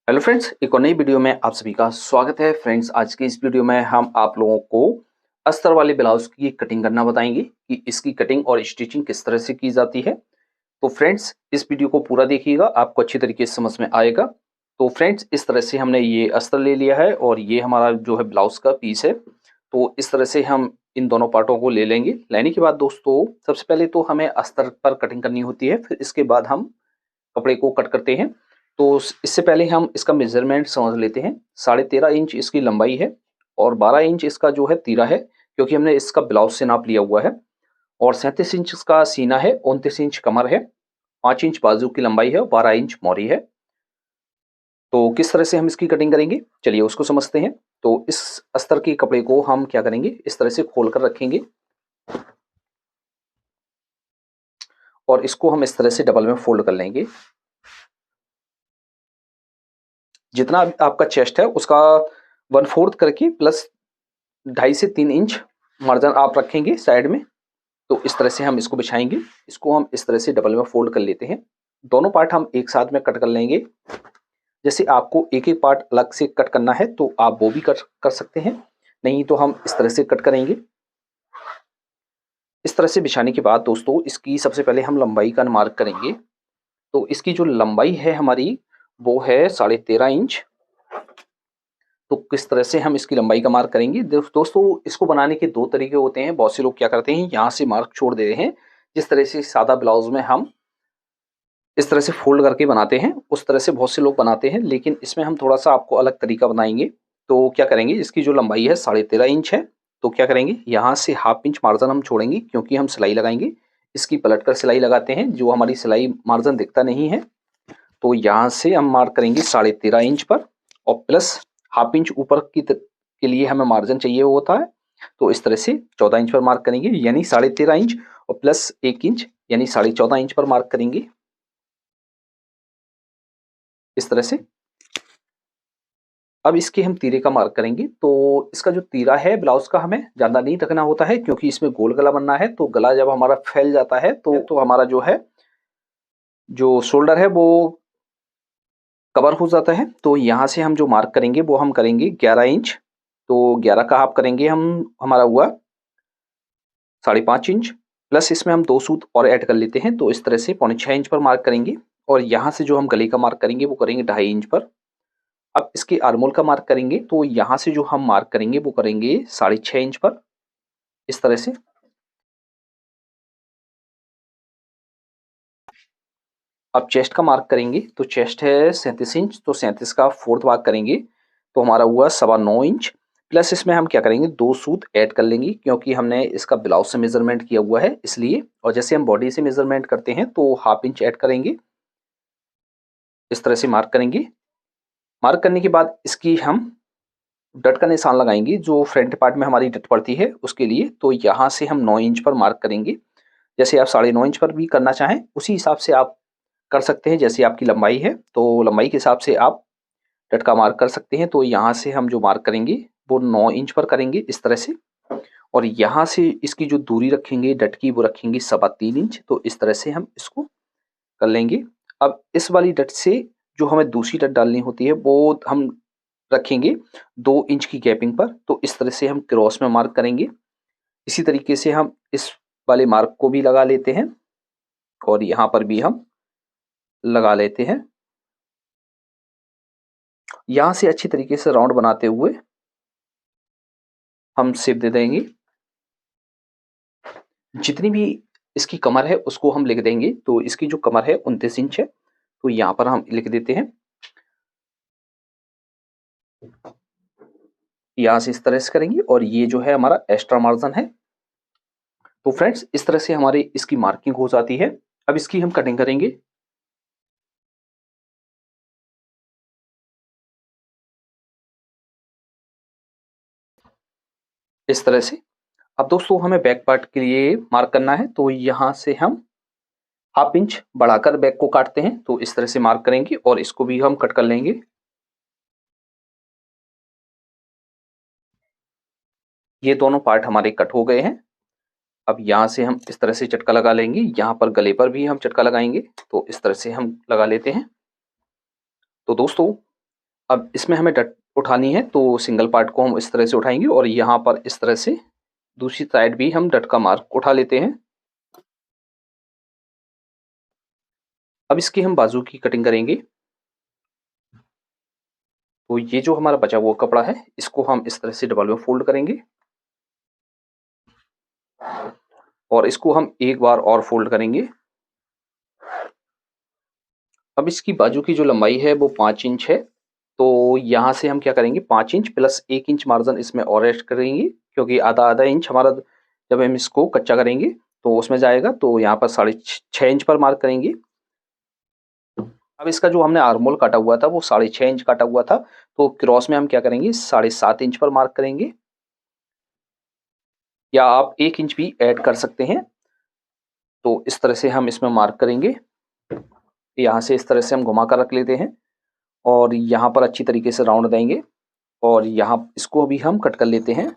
Hello friends, एक और नई वीडियो में आप सभी का स्वागत है। फ्रेंड्स, आज की इस वीडियो में हम आप लोगों को अस्तर वाले ब्लाउज की कटिंग करना बताएंगे कि इसकी कटिंग और स्टिचिंग किस तरह से की जाती है। तो फ्रेंड्स, इस वीडियो को पूरा देखिएगा, आपको अच्छी तरीके से समझ में आएगा। तो फ्रेंड्स, इस तरह से हमने ये अस्तर ले लिया है और ये हमारा जो है ब्लाउज का पीस है। तो इस तरह से हम इन दोनों पार्टों को ले लेंगे। लेने के बाद दोस्तों, सबसे पहले तो हमें अस्तर पर कटिंग करनी होती है, फिर इसके बाद हम कपड़े को कट करते हैं। तो इससे पहले हम इसका मेजरमेंट समझ लेते हैं। 13.5 इंच इसकी लंबाई है और 12 इंच इसका जो है तीरा है, क्योंकि हमने इसका ब्लाउज से नाप लिया हुआ है। और 37 इंच इसका सीना है, 29 इंच कमर है, 5 इंच बाजू की लंबाई है और 12 इंच मोरी है। तो किस तरह से हम इसकी कटिंग करेंगे, चलिए उसको समझते हैं। तो इस अस्तर के कपड़े को हम क्या करेंगे, इस तरह से खोल कर रखेंगे और इसको हम इस तरह से डबल में फोल्ड कर लेंगे। जितना आपका चेस्ट है उसका 1/4 करके प्लस 2.5 से 3 इंच मार्जिन आप रखेंगे साइड में। तो इस तरह से हम इसको बिछाएंगे। इसको हम इस तरह से डबल में फोल्ड कर लेते हैं। दोनों पार्ट हम एक साथ में कट कर लेंगे। जैसे आपको एक एक पार्ट अलग से कट करना है तो आप वो भी कर सकते हैं, नहीं तो हम इस तरह से कट करेंगे। इस तरह से बिछाने के बाद दोस्तों, इसकी सबसे पहले हम लंबाई का मार्क करेंगे। तो इसकी जो लंबाई है हमारी, वो है 13.5 इंच। तो किस तरह से हम इसकी लंबाई का मार्क करेंगे, दोस्तों इसको बनाने के दो तरीके होते हैं। बहुत से लोग क्या करते हैं, यहाँ से मार्क छोड़ देते हैं। जिस तरह से सादा ब्लाउज में हम इस तरह से फोल्ड करके बनाते हैं, उस तरह से बहुत से लोग बनाते हैं, लेकिन इसमें हम थोड़ा सा आपको अलग तरीका बनाएंगे। तो क्या करेंगे, इसकी जो लंबाई है 13.5 इंच है। तो क्या करेंगे, यहाँ से 1/2 इंच मार्जिन हम छोड़ेंगे, क्योंकि हम सिलाई लगाएंगे। इसकी पलट कर सिलाई लगाते हैं, जो हमारी सिलाई मार्जिन दिखता नहीं है। तो यहाँ से हम मार्क करेंगे 13.5 इंच पर, और प्लस 1/2 इंच ऊपर के लिए हमें मार्जिन चाहिए होता है। तो इस तरह से 14 इंच पर मार्क करेंगे, यानी 13.5 इंच और प्लस 1 इंच यानी 14.5 इंच पर मार्क करेंगे इस तरह से। अब इसके हम तीरे का मार्क करेंगे। तो इसका जो तीरा है ब्लाउज का, हमें ज्यादा नहीं रखना होता है, क्योंकि इसमें गोल गला बनना है। तो गला जब हमारा फैल जाता है तो हमारा जो है, जो शोल्डर है वो कवर हो जाता है। तो यहाँ से हम जो मार्क करेंगे वो हम करेंगे 11 इंच। तो 11 का हाफ करेंगे हम, हमारा हुआ 5.5 इंच। प्लस इसमें हम 2 सूत और ऐड कर लेते हैं, तो इस तरह से 6.25 इंच पर मार्क करेंगे। और यहाँ से जो हम गले का मार्क करेंगे वो करेंगे 2.5 इंच पर। अब इसके आर्मोल का मार्क करेंगे, तो यहाँ से जो हम मार्क करेंगे वो करेंगे 6.5 इंच पर इस तरह से। अब चेस्ट का मार्क करेंगे, तो चेस्ट है 37 इंच, तो 37 का फोर्थ भाग करेंगे, तो हमारा हुआ 9.25 इंच। प्लस इसमें हम क्या करेंगे, 2 सूत ऐड कर लेंगे, क्योंकि हमने इसका ब्लाउज से मेजरमेंट किया हुआ है इसलिए। और जैसे हम बॉडी से मेजरमेंट करते हैं तो 1/2 इंच ऐड करेंगे, इस तरह से मार्क करेंगे। मार्क करने के बाद इसकी हम डट का निशान लगाएंगे, जो फ्रंट पार्ट में हमारी डट पड़ती है उसके लिए। तो यहाँ से हम 9 इंच पर मार्क करेंगे। जैसे आप 9.5 इंच पर भी करना चाहें उसी हिसाब से आप कर सकते हैं। जैसे आपकी लंबाई है तो लंबाई के हिसाब से आप डट का मार्क कर सकते हैं। तो यहाँ से हम जो मार्क करेंगे वो 9 इंच पर करेंगे इस तरह से। और यहाँ से इसकी जो दूरी रखेंगे डट की, वो रखेंगे 3.25 इंच। तो इस तरह से हम इसको कर लेंगे। अब इस वाली डट से जो हमें दूसरी डट डालनी होती है वो हम रखेंगे 2 इंच की गैपिंग पर। तो इस तरह से हम क्रॉस में मार्क करेंगे। इसी तरीके से हम इस वाले मार्क को भी लगा लेते हैं और यहाँ पर भी हम लगा लेते हैं। यहाँ से अच्छी तरीके से राउंड बनाते हुए हम शेप दे देंगे। जितनी भी इसकी कमर है उसको हम लिख देंगे। तो इसकी जो कमर है 29 इंच है, तो यहाँ पर हम लिख देते हैं। यहाँ से इस तरह से करेंगे और ये जो है हमारा एक्स्ट्रा मार्जिन है। तो फ्रेंड्स, इस तरह से हमारी इसकी मार्किंग हो जाती है। अब इसकी हम कटिंग करेंगे। इस तरह से। अब दोस्तों, हमें बैक पार्ट के लिए मार्क करना है, तो यहाँ से हम 1/2 इंच बढ़ाकर बैक को काटते हैं। तो इस तरह से मार्क करेंगे और इसको भी हम कट कर लेंगे। ये दोनों पार्ट हमारे कट हो गए हैं। अब यहाँ से हम इस तरह से चटका लगा लेंगे। यहाँ पर गले पर भी हम चटका लगाएंगे, तो इस तरह से हम लगा लेते हैं। तो दोस्तों, अब इसमें हमें डट उठानी है, तो सिंगल पार्ट को हम इस तरह से उठाएंगे और यहाँ पर इस तरह से दूसरी साइड भी हम डट का मार्क उठा लेते हैं। अब इसकी हम बाजू की कटिंग करेंगे। तो ये जो हमारा बचा हुआ कपड़ा है, इसको हम इस तरह से डबल में फोल्ड करेंगे और इसको हम एक बार और फोल्ड करेंगे। अब इसकी बाजू की जो लंबाई है वो 5 इंच है। तो यहाँ से हम क्या करेंगे, 5 इंच प्लस 1 इंच मार्जिन इसमें और ऐड करेंगे, क्योंकि आधा आधा इंच हमारा जब हम इसको कच्चा करेंगे तो उसमें जाएगा। तो यहाँ पर 6.5 इंच पर मार्क करेंगे। अब इसका जो हमने आर्मोल काटा हुआ था वो 6.5 इंच काटा हुआ था, तो क्रॉस में हम क्या करेंगे, 7.5 इंच पर मार्क करेंगे, या आप 1 इंच भी ऐड कर सकते हैं। तो इस तरह से हम इसमें मार्क करेंगे। यहाँ से इस तरह से हम घुमा कर रख लेते हैं और यहाँ पर अच्छी तरीके से राउंड देंगे और यहाँ इसको भी हम कट कर लेते हैं।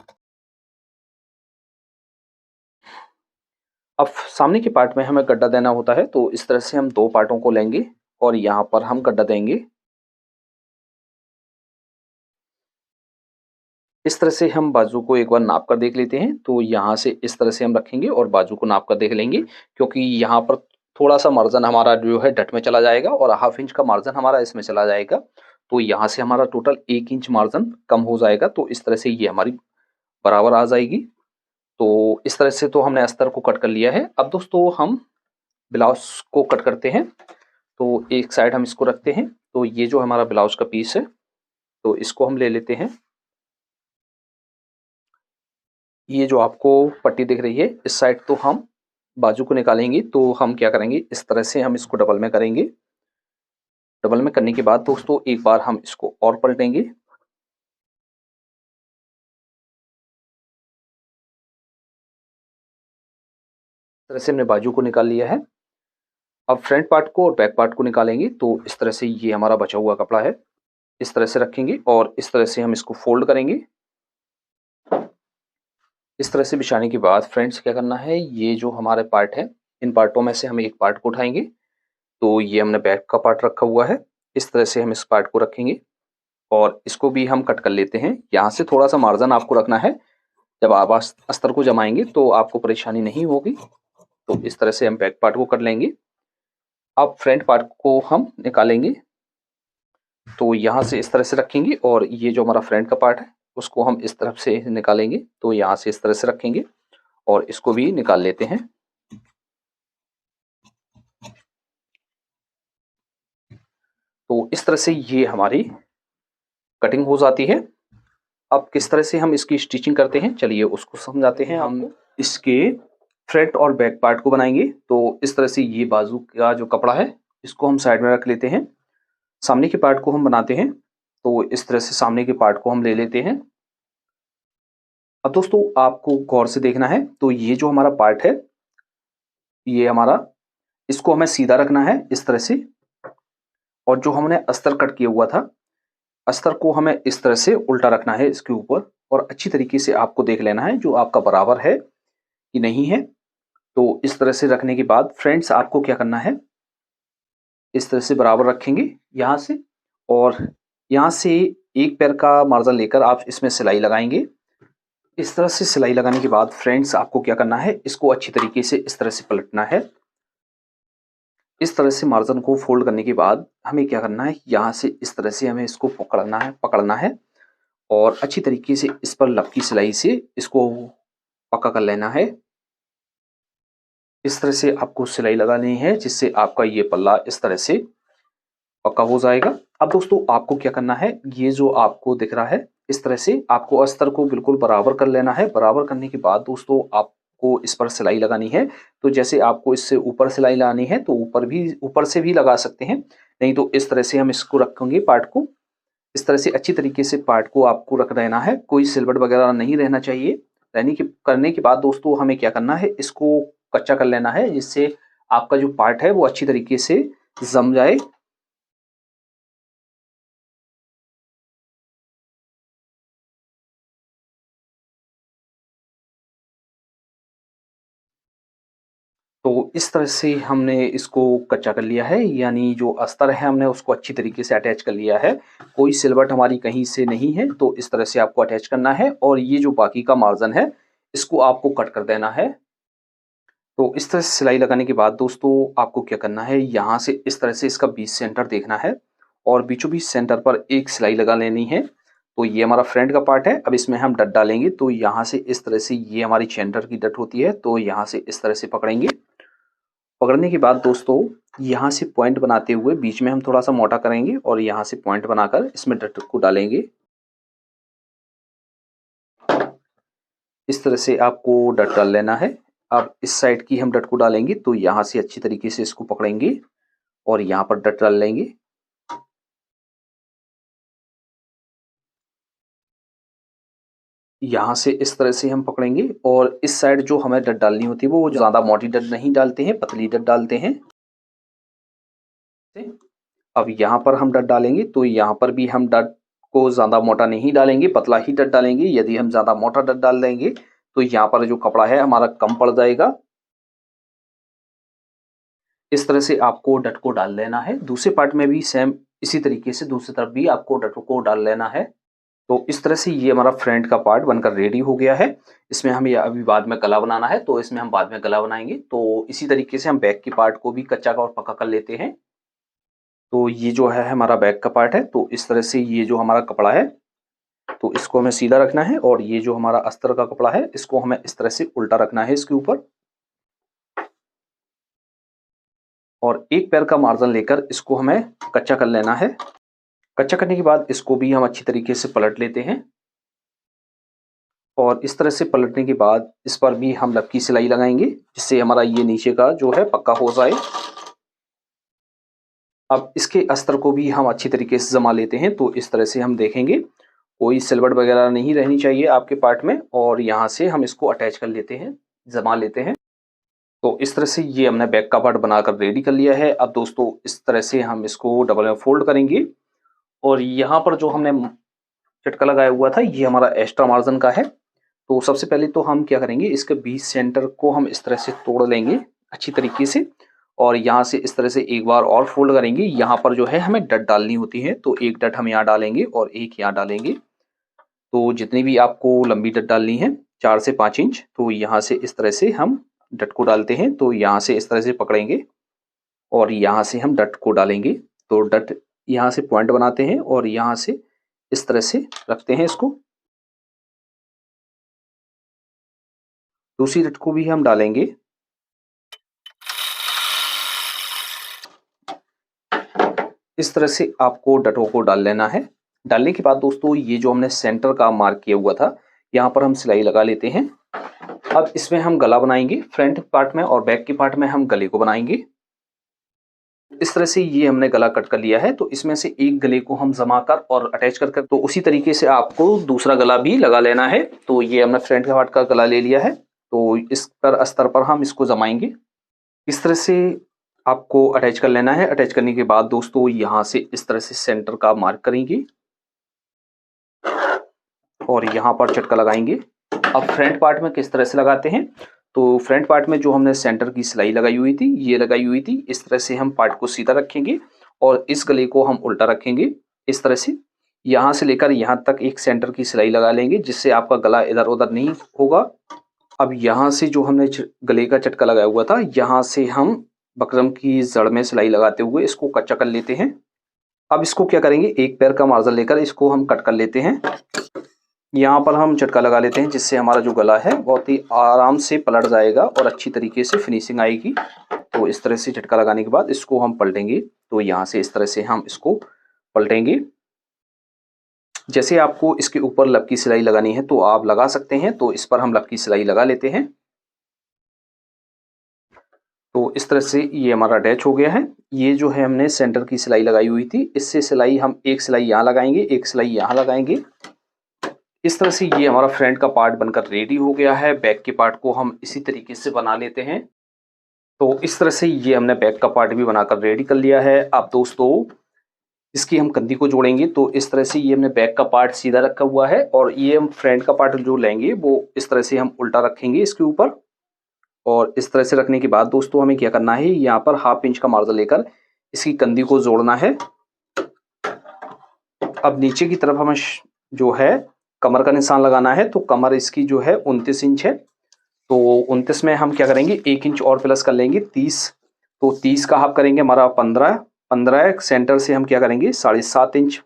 अब सामने के पार्ट में हमें गड्ढा देना होता है, तो इस तरह से हम 2 पार्टों को लेंगे और यहाँ पर हम गड्ढा देंगे। इस तरह से हम बाजू को एक बार नाप कर देख लेते हैं। तो यहाँ से इस तरह से हम रखेंगे और बाजू को नाप कर देख लेंगे, क्योंकि यहाँ पर थोड़ा-सा मार्जिन हमारा जो है डट में चला जाएगा और हाफ इंच का मार्जिन हमारा इसमें चला जाएगा। तो यहाँ से हमारा टोटल 1 इंच मार्जिन कम हो जाएगा। तो इस तरह से ये हमारी बराबर आ जाएगी। तो इस तरह से तो हमने अस्तर को कट कर लिया है। अब दोस्तों हम ब्लाउज़ को कट करते हैं। तो एक साइड हम इसको रखते हैं। तो ये जो हमारा ब्लाउज़ का पीस है, तो इसको हम ले लेते हैं। ये जो आपको पट्टी दिख रही है, इस साइड तो हम बाजू को निकालेंगे। तो हम क्या करेंगे, इस तरह से हम इसको डबल में करेंगे। डबल में करने के बाद दोस्तों एक बार हम इसको और पलटेंगे। इस तरह से हमने बाजू को निकाल लिया है। अब फ्रंट पार्ट को और बैक पार्ट को निकालेंगे। तो इस तरह से ये हमारा बचा हुआ कपड़ा है, इस तरह से रखेंगे और इस तरह से हम इसको फोल्ड करेंगे। इस तरह से बिछाने के बाद फ्रेंड्स क्या करना है, ये जो हमारे पार्ट है, इन पार्टों में से हम एक पार्ट को उठाएंगे। तो ये हमने बैक का पार्ट रखा हुआ है, इस तरह से हम इस पार्ट को रखेंगे और इसको भी हम कट कर लेते हैं। यहाँ से थोड़ा सा मार्जिन आपको रखना है, जब आप अस्तर को जमाएंगे तो आपको परेशानी नहीं होगी। तो इस तरह से हम बैक पार्ट को कर लेंगे। अब फ्रंट पार्ट को हम निकालेंगे। तो यहाँ से इस तरह से रखेंगे और ये जो हमारा फ्रंट का पार्ट है उसको हम इस तरफ से निकालेंगे। तो यहाँ से इस तरह से रखेंगे और इसको भी निकाल लेते हैं। तो इस तरह से ये हमारी कटिंग हो जाती है। अब किस तरह से हम इसकी स्टिचिंग करते हैं, चलिए उसको समझाते हैं। हम इसके फ्रंट और बैक पार्ट को बनाएंगे। तो इस तरह से ये बाजू का जो कपड़ा है इसको हम साइड में रख लेते हैं। सामने के पार्ट को हम बनाते हैं। तो इस तरह से सामने के पार्ट को हम ले लेते हैं। अब दोस्तों आपको गौर से देखना है। तो ये जो हमारा पार्ट है, ये हमारा, इसको हमें सीधा रखना है इस तरह से। और जो हमने अस्तर कट किया हुआ था, अस्तर को हमें इस तरह से उल्टा रखना है इसके ऊपर और अच्छी तरीके से आपको देख लेना है जो आपका बराबर है कि नहीं है। तो इस तरह से रखने के बाद फ्रेंड्स आपको क्या करना है, इस तरह से बराबर रखेंगे यहाँ से और यहाँ से एक पैर का मार्जिन लेकर आप इसमें सिलाई लगाएंगे। इस तरह से सिलाई लगाने के बाद फ्रेंड्स आपको क्या करना है, इसको अच्छी तरीके से इस तरह से पलटना है। इस तरह से मार्जिन को फोल्ड करने के बाद हमें क्या करना है, यहाँ से इस तरह से हमें इसको पकड़ना है और अच्छी तरीके से इस पर लपकी सिलाई से इसको पक्का कर लेना है। इस तरह से आपको सिलाई लगानी है जिससे आपका ये पल्ला इस तरह से पक्का हो जाएगा। अब दोस्तों आपको क्या करना है, ये जो आपको दिख रहा है इस तरह से आपको अस्तर को बिल्कुल बराबर कर लेना है। बराबर करने के बाद दोस्तों आपको इस पर सिलाई लगानी है। तो जैसे आपको इससे ऊपर सिलाई लगानी है तो ऊपर से भी लगा सकते हैं, नहीं तो इस तरह से हम इसको रखेंगे पार्ट को। इस तरह से अच्छी तरीके से पार्ट को आपको रख देना है, कोई सिलवट वगैरह नहीं रहना चाहिए। रहने के करने के बाद दोस्तों हमें क्या करना है, इसको कच्चा कर लेना है जिससे आपका जो पार्ट है वो अच्छी तरीके से जम जाए। तो इस तरह से हमने इसको कच्चा कर लिया है, यानी जो अस्तर है हमने उसको अच्छी तरीके से अटैच कर लिया है। कोई सिलवट हमारी कहीं से नहीं है, तो इस तरह से आपको अटैच करना है और ये जो बाकी का मार्जिन है इसको आपको कट कर देना है। तो इस तरह से सिलाई लगाने के बाद दोस्तों आपको क्या करना है, यहाँ से इस तरह से इसका बीच सेंटर देखना है और बीचों बीच सेंटर पर एक सिलाई लगा लेनी है। तो ये हमारा फ्रंट का पार्ट है। अब इसमें हम डट डालेंगे, तो यहाँ से इस तरह से ये हमारी सेंटर की डट होती है, तो यहाँ से इस तरह से पकड़ेंगे। पकड़ने के बाद दोस्तों यहाँ से पॉइंट बनाते हुए बीच में हम थोड़ा सा मोटा करेंगे और यहाँ से पॉइंट बनाकर इसमें डट को डालेंगे। इस तरह से आपको डट डाल लेना है। अब इस साइड की हम डट को डालेंगे, तो यहाँ से अच्छी तरीके से इसको पकड़ेंगे और यहाँ पर डट डाल लेंगे। यहाँ से इस तरह से हम पकड़ेंगे और इस साइड जो हमें डट डालनी होती है वो ज़्यादा मोटी डट नहीं डालते हैं, पतली डट डालते हैं। अब यहाँ पर हम डट डालेंगे, तो यहाँ पर भी हम डट को ज़्यादा मोटा नहीं डालेंगे, पतला ही डट डालेंगे। यदि हम ज़्यादा मोटा डट डाल देंगे तो यहाँ पर जो कपड़ा है हमारा कम पड़ जाएगा। इस तरह से आपको डट को डाल लेना है। दूसरे पार्ट में भी सेम इसी तरीके से दूसरी तरफ भी आपको डट को डाल लेना है। तो इस तरह से ये हमारा फ्रंट का पार्ट बनकर रेडी हो गया है। इसमें हमें अभी बाद में गला बनाना है, तो इसमें हम बाद में गला बनाएंगे। तो इसी तरीके से हम बैक के पार्ट को भी कच्चा और पक्का कर लेते हैं। तो ये जो है हमारा बैक का पार्ट है। तो इस तरह से ये जो हमारा कपड़ा है तो इसको हमें सीधा रखना है और ये जो हमारा अस्तर का कपड़ा है इसको हमें इस तरह से उल्टा रखना है इसके ऊपर, और एक पैर का मार्जिन लेकर इसको हमें कच्चा कर लेना है। कच्चा करने के बाद इसको भी हम अच्छी तरीके से पलट लेते हैं और इस तरह से पलटने के बाद इस पर भी हम लपकी सिलाई लगाएंगे जिससे हमारा ये नीचे का जो है पक्का हो जाए। अब इसके अस्तर को भी हम अच्छी तरीके से जमा लेते हैं। तो इस तरह से हम देखेंगे कोई सिलवट वगैरह नहीं रहनी चाहिए आपके पार्ट में, और यहाँ से हम इसको अटैच कर लेते हैं, जमा लेते हैं। तो इस तरह से ये हमने बैक का पार्ट बनाकर रेडी कर लिया है। अब दोस्तों इस तरह से हम इसको डबल में फोल्ड करेंगे और यहाँ पर जो हमने चटका लगाया हुआ था ये हमारा एक्स्ट्रा मार्जिन का है। तो सबसे पहले तो हम क्या करेंगे, इसके बीच सेंटर को हम इस तरह से तोड़ लेंगे अच्छी तरीके से और यहाँ से इस तरह से एक बार और फोल्ड करेंगे। यहाँ पर जो है हमें डट डालनी होती है, तो एक डट हम यहाँ डालेंगे और एक यहाँ डालेंगे। तो जितनी भी आपको लंबी डट डालनी है 4 से 5 इंच, तो यहाँ से इस तरह से हम डट को डालते हैं। तो यहाँ से इस तरह से पकड़ेंगे और यहाँ से हम डट को डालेंगे। तो डट यहाँ से पॉइंट बनाते हैं और यहाँ से इस तरह से रखते हैं इसको। दूसरी डट को भी हम डालेंगे। इस तरह से आपको डटों को डाल लेना है। डालने के बाद दोस्तों ये जो हमने सेंटर का मार्क किया हुआ था यहाँ पर हम सिलाई लगा लेते हैं। अब इसमें हम गला बनाएंगे, फ्रंट पार्ट में और बैक के पार्ट में हम गले को बनाएंगे। इस तरह से ये हमने गला कट कर लिया है। तो इसमें से एक गले को हम जमा कर और अटैच कर तो उसी तरीके से आपको दूसरा गला भी लगा लेना है। तो ये हमने फ्रंट के पार्ट का गला ले लिया है, तो इस पर अस्तर पर हम इसको जमाएंगे। इस तरह से आपको अटैच कर लेना है। अटैच करने के बाद दोस्तों यहाँ से इस तरह से सेंटर का मार्क करेंगे और यहाँ पर चटका लगाएंगे। अब फ्रंट पार्ट में किस तरह से लगाते हैं, तो फ्रंट पार्ट में जो हमने सेंटर की सिलाई लगाई हुई थी ये लगाई हुई थी। इस तरह से हम पार्ट को सीधा रखेंगे और इस गले को हम उल्टा रखेंगे इस तरह से। यहाँ से लेकर यहाँ तक एक सेंटर की सिलाई लगा लेंगे जिससे आपका गला इधर उधर नहीं होगा। अब यहाँ से जो हमने गले का चटका लगाया हुआ था यहाँ से हम बकरम की जड़ में सिलाई लगाते हुए इसको कच्चा कर लेते हैं। अब इसको क्या करेंगे, एक पैर का मार्जिन लेकर इसको हम कट कर लेते हैं। यहाँ पर हम चटका लगा लेते हैं जिससे हमारा जो गला है बहुत ही आराम से पलट जाएगा और अच्छी तरीके से फिनिशिंग आएगी। तो इस तरह से चटका लगाने के बाद इसको हम पलटेंगे। तो यहाँ से इस तरह से हम इसको पलटेंगे। जैसे आपको इसके ऊपर लपकी सिलाई लगानी है तो आप लगा सकते हैं, तो इस पर हम लपकी सिलाई लगा लेते हैं। तो इस तरह से ये हमारा अटैच हो गया है। ये जो है हमने सेंटर की सिलाई लगाई हुई थी, इससे सिलाई हम एक सिलाई यहाँ लगाएंगे, एक सिलाई यहाँ लगाएंगे। इस तरह से ये हमारा फ्रंट का पार्ट बनकर रेडी हो गया है। बैक के पार्ट को हम इसी तरीके से बना लेते हैं। तो इस तरह से ये हमने बैक का पार्ट भी बनाकर रेडी कर लिया है। अब दोस्तों इसकी हम कंधी को जोड़ेंगे। तो इस तरह से ये हमने बैक का पार्ट सीधा रखा हुआ है और ये हम फ्रंट का पार्ट जो लेंगे वो इस तरह से हम उल्टा रखेंगे इसके ऊपर। और इस तरह से रखने के बाद दोस्तों हमें क्या करना है, यहाँ पर 1/2 इंच का मार्जिन लेकर इसकी कंधी को जोड़ना है। अब नीचे की तरफ हमें जो है कमर का निशान लगाना है, तो कमर इसकी जो है 29 इंच है, तो 29 में हम क्या करेंगे 1 इंच और प्लस कर लेंगे 30, तो 30 का हाफ करेंगे हमारा 15, 15 सेंटर से हम क्या करेंगे 7.5 इंच,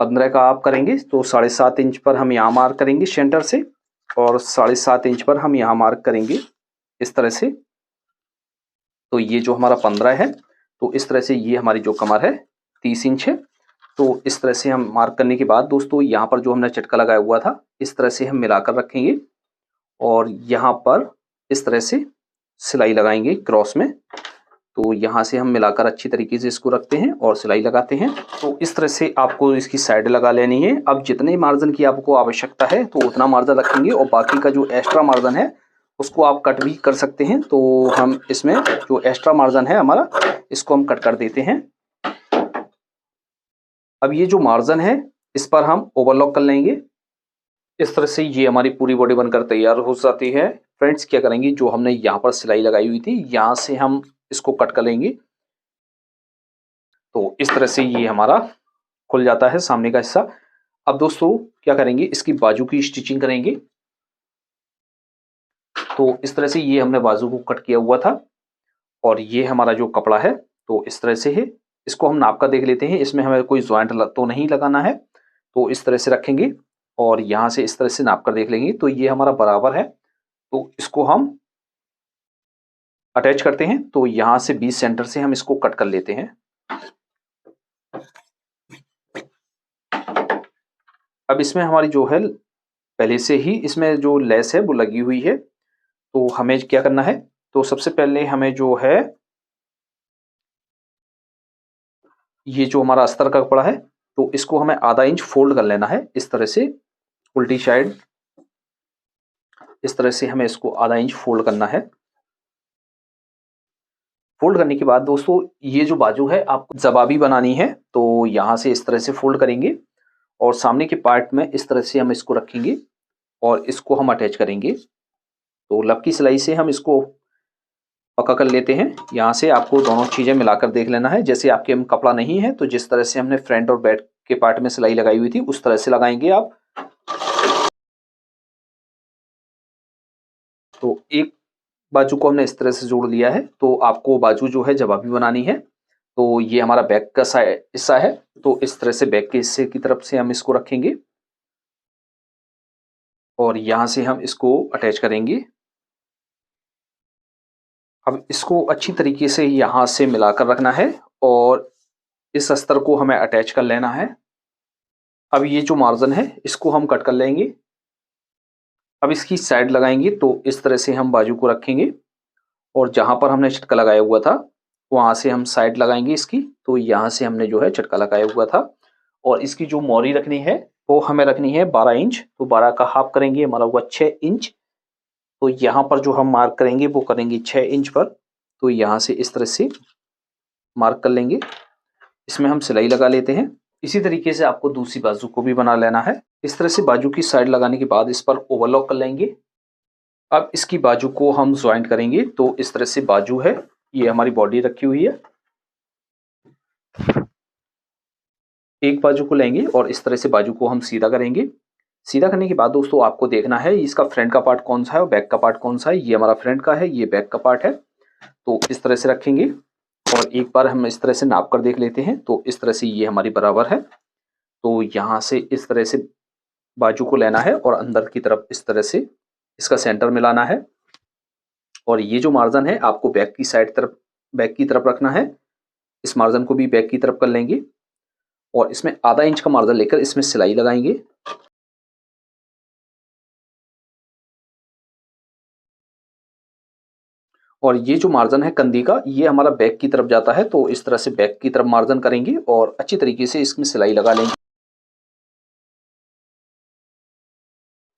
15 का हाफ करेंगे तो 7.5 इंच पर हम यहाँ मार्क करेंगे सेंटर से, और 7.5 इंच पर हम यहाँ मार्क करेंगे इस तरह से। तो ये जो हमारा 15 है, तो इस तरह से ये हमारी जो कमर है 30 इंच है। तो इस तरह से हम मार्क करने के बाद दोस्तों यहाँ पर जो हमने चटका लगाया हुआ था इस तरह से हम मिलाकर रखेंगे, और यहाँ पर इस तरह से सिलाई लगाएंगे क्रॉस में। तो यहाँ से हम मिलाकर अच्छी तरीके से इसको रखते हैं और सिलाई लगाते हैं। तो इस तरह से आपको इसकी साइड लगा लेनी है। अब जितने मार्जिन की आपको आवश्यकता है तो उतना मार्जिन रखेंगे, और बाकी का जो एक्स्ट्रा मार्जिन है उसको आप कट भी कर सकते हैं। तो हम इसमें जो एक्स्ट्रा मार्जिन है हमारा, इसको हम कट कर देते हैं। अब ये जो मार्जिन है इस पर हम ओवरलॉक कर लेंगे। इस तरह से ये हमारी पूरी बॉडी बनकर तैयार हो जाती है। फ्रेंड्स क्या करेंगे, जो हमने यहाँ पर सिलाई लगाई हुई थी यहाँ से हम इसको कट कर लेंगे। तो इस तरह से ये हमारा खुल जाता है सामने का हिस्सा। अब दोस्तों क्या करेंगे, इसकी बाजू की स्टिचिंग करेंगे। तो इस तरह से ये हमने बाजू को कट किया हुआ था, और ये हमारा जो कपड़ा है तो इस तरह से है। इसको हम नाप कर देख लेते हैं, इसमें हमें कोई ज्वाइंट तो नहीं लगाना है। तो इस तरह से रखेंगे और यहाँ से इस तरह से नाप कर देख लेंगे, तो ये हमारा बराबर है। तो इसको हम अटैच करते हैं। तो यहाँ से 20 सेंटर से हम इसको कट कर लेते हैं। अब इसमें हमारी जो है पहले से ही इसमें जो लेस है वो लगी हुई है। तो हमें क्या करना है, तो सबसे पहले हमें जो है ये जो हमारा अस्तर का कपड़ा है तो इसको हमें आधा इंच फोल्ड कर लेना है इस तरह से, उल्टी साइड इस तरह से हमें इसको आधा इंच फोल्ड करना है। फोल्ड करने के बाद दोस्तों ये जो बाजू है आपको जवाबी बनानी है, तो यहाँ से इस तरह से फोल्ड करेंगे और सामने के पार्ट में इस तरह से हम इसको रखेंगे और इसको हम अटैच करेंगे। तो लब की सिलाई से हम इसको पक्का कर लेते हैं। यहाँ से आपको दोनों चीज़ें मिलाकर देख लेना है। जैसे आपके हम कपड़ा नहीं है तो जिस तरह से हमने फ्रंट और बैक के पार्ट में सिलाई लगाई हुई थी उस तरह से लगाएंगे आप। तो एक बाजू को हमने इस तरह से जोड़ लिया है, तो आपको बाजू जो है जवाबी बनानी है। तो ये हमारा बैक का हिस्सा है, तो इस तरह से बैक के हिस्से की तरफ से हम इसको रखेंगे और यहाँ से हम इसको अटैच करेंगे। अब इसको अच्छी तरीके से यहाँ से मिलाकर रखना है और इस अस्तर को हमें अटैच कर लेना है। अब ये जो मार्जिन है इसको हम कट कर लेंगे। अब इसकी साइड लगाएंगे, तो इस तरह से हम बाजू को रखेंगे और जहाँ पर हमने चटका लगाया हुआ था वहाँ से हम साइड लगाएंगे इसकी। तो यहाँ से हमने जो है चटका लगाया हुआ था, और इसकी जो मोरी रखनी है वो हमें रखनी है 12 इंच। तो 12 का हाफ करेंगे, हमारा हुआ 6 इंच। तो यहाँ पर जो हम मार्क करेंगे वो करेंगे 6 इंच पर। तो यहाँ से इस तरह से मार्क कर लेंगे, इसमें हम सिलाई लगा लेते हैं। इसी तरीके से आपको दूसरी बाजू को भी बना लेना है। इस तरह से बाजू की साइड लगाने के बाद इस पर ओवरलॉक कर लेंगे। अब इसकी बाजू को हम ज्वाइंट करेंगे। तो इस तरह से बाजू है, ये हमारी बॉडी रखी हुई है। एक बाजू को लेंगे और इस तरह से बाजू को हम सीधा करेंगे। सीधा करने के बाद दोस्तों आपको देखना है इसका फ्रंट का पार्ट कौन सा है और बैक का पार्ट कौन सा है। ये हमारा फ्रंट का है, ये बैक का पार्ट है। तो इस तरह से रखेंगे और एक बार हम इस तरह से नाप कर देख लेते हैं। तो इस तरह से ये हमारी बराबर है। तो यहाँ से इस तरह से बाजू को लेना है और अंदर की तरफ इस तरह से इसका सेंटर मिलाना है, और ये जो मार्जिन है आपको बैक की साइड तरफ, बैक की तरफ रखना है। इस मार्जिन को भी बैक की तरफ कर लेंगे और इसमें आधा इंच का मार्जिन लेकर इसमें सिलाई लगाएंगे। और ये जो मार्जिन है कंधी का ये हमारा बैक की तरफ जाता है। तो इस तरह से बैक की तरफ मार्जिन करेंगे और अच्छी तरीके से इसमें सिलाई लगा लेंगे।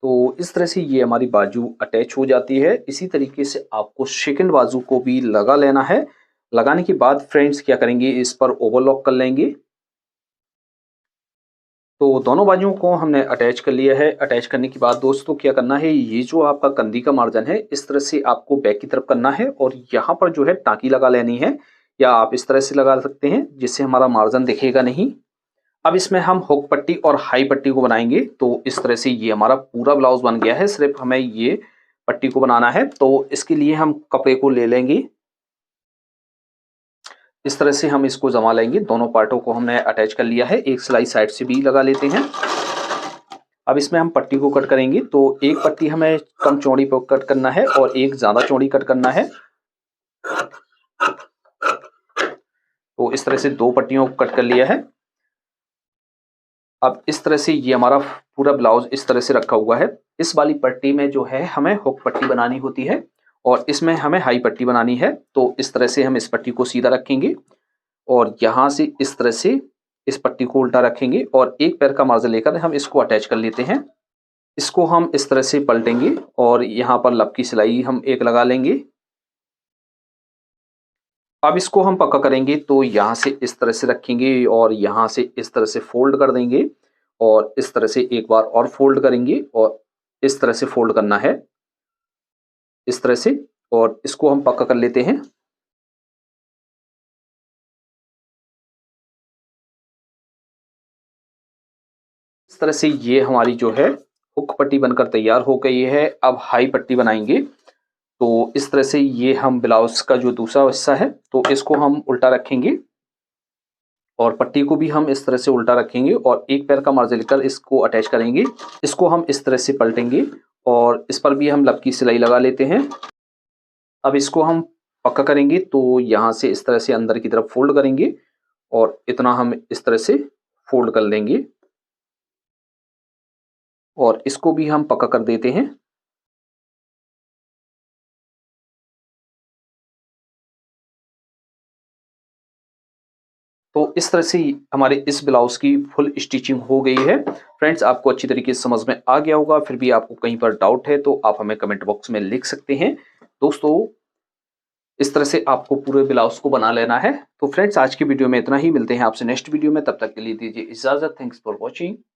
तो इस तरह से ये हमारी बाजू अटैच हो जाती है। इसी तरीके से आपको सेकंड बाजू को भी लगा लेना है। लगाने के बाद फ्रेंड्स क्या करेंगे, इस पर ओवरलॉक कर लेंगे तो दोनों बाजुओं को हमने अटैच कर लिया है। अटैच करने के बाद दोस्तों क्या करना है, ये जो आपका कंधी का मार्जिन है इस तरह से आपको बैक की तरफ करना है और यहाँ पर जो है टाँकी लगा लेनी है, या आप इस तरह से लगा सकते हैं जिससे हमारा मार्जिन दिखेगा नहीं। अब इसमें हम हुक पट्टी और हाई पट्टी को बनाएंगे। तो इस तरह से ये हमारा पूरा ब्लाउज बन गया है, सिर्फ हमें ये पट्टी को बनाना है। तो इसके लिए हम कपड़े को ले लेंगे, इस तरह से हम इसको जमा लेंगे। दोनों पार्टों को हमने अटैच कर लिया है, एक सिलाई साइड से भी लगा लेते हैं। अब इसमें हम पट्टी को कट करेंगे। तो एक पट्टी हमें कम चौड़ी पर कट करना है और एक ज्यादा चौड़ी कट करना है। तो इस तरह से दो पट्टियों को कट कर लिया है। अब इस तरह से ये हमारा पूरा ब्लाउज इस तरह से रखा हुआ है। इस वाली पट्टी में जो है हमें हुक पट्टी बनानी होती है और इसमें हमें हाई पट्टी बनानी है। तो इस तरह से हम इस पट्टी को सीधा रखेंगे और यहाँ से इस तरह से इस पट्टी को उल्टा रखेंगे और एक पैर का मार्जिन लेकर हम इसको अटैच कर लेते हैं। इसको हम इस तरह से पलटेंगे और यहाँ पर लब की सिलाई हम एक लगा लेंगे। अब इसको हम पक्का करेंगे। तो यहाँ से इस तरह से रखेंगे और यहाँ से इस तरह से फोल्ड कर देंगे और इस तरह से एक बार और फोल्ड करेंगे और इस तरह से फोल्ड करना है, इस तरह से, और इसको हम पक्का कर लेते हैं। इस तरह से ये हमारी जो है हुक पट्टी बनकर तैयार हो गई है। अब हाई पट्टी बनाएंगे। तो इस तरह से ये हम ब्लाउज का जो दूसरा हिस्सा है तो इसको हम उल्टा रखेंगे और पट्टी को भी हम इस तरह से उल्टा रखेंगे और एक पैर का मार्जिन लेकर इसको अटैच करेंगे। इसको हम इस तरह से पलटेंगे और इस पर भी हम लब की सिलाई लगा लेते हैं। अब इसको हम पक्का करेंगे। तो यहाँ से इस तरह से अंदर की तरफ फोल्ड करेंगे और इतना हम इस तरह से फोल्ड कर लेंगे और इसको भी हम पक्का कर देते हैं। तो इस तरह से हमारे इस ब्लाउज की फुल स्टिचिंग हो गई है। फ्रेंड्स, आपको अच्छी तरीके से समझ में आ गया होगा। फिर भी आपको कहीं पर डाउट है तो आप हमें कमेंट बॉक्स में लिख सकते हैं। दोस्तों, इस तरह से आपको पूरे ब्लाउज को बना लेना है। तो फ्रेंड्स, आज की वीडियो में इतना ही। मिलते हैं आपसे नेक्स्ट वीडियो में, तब तक के लिए दीजिए इजाजत। Thanks for watching.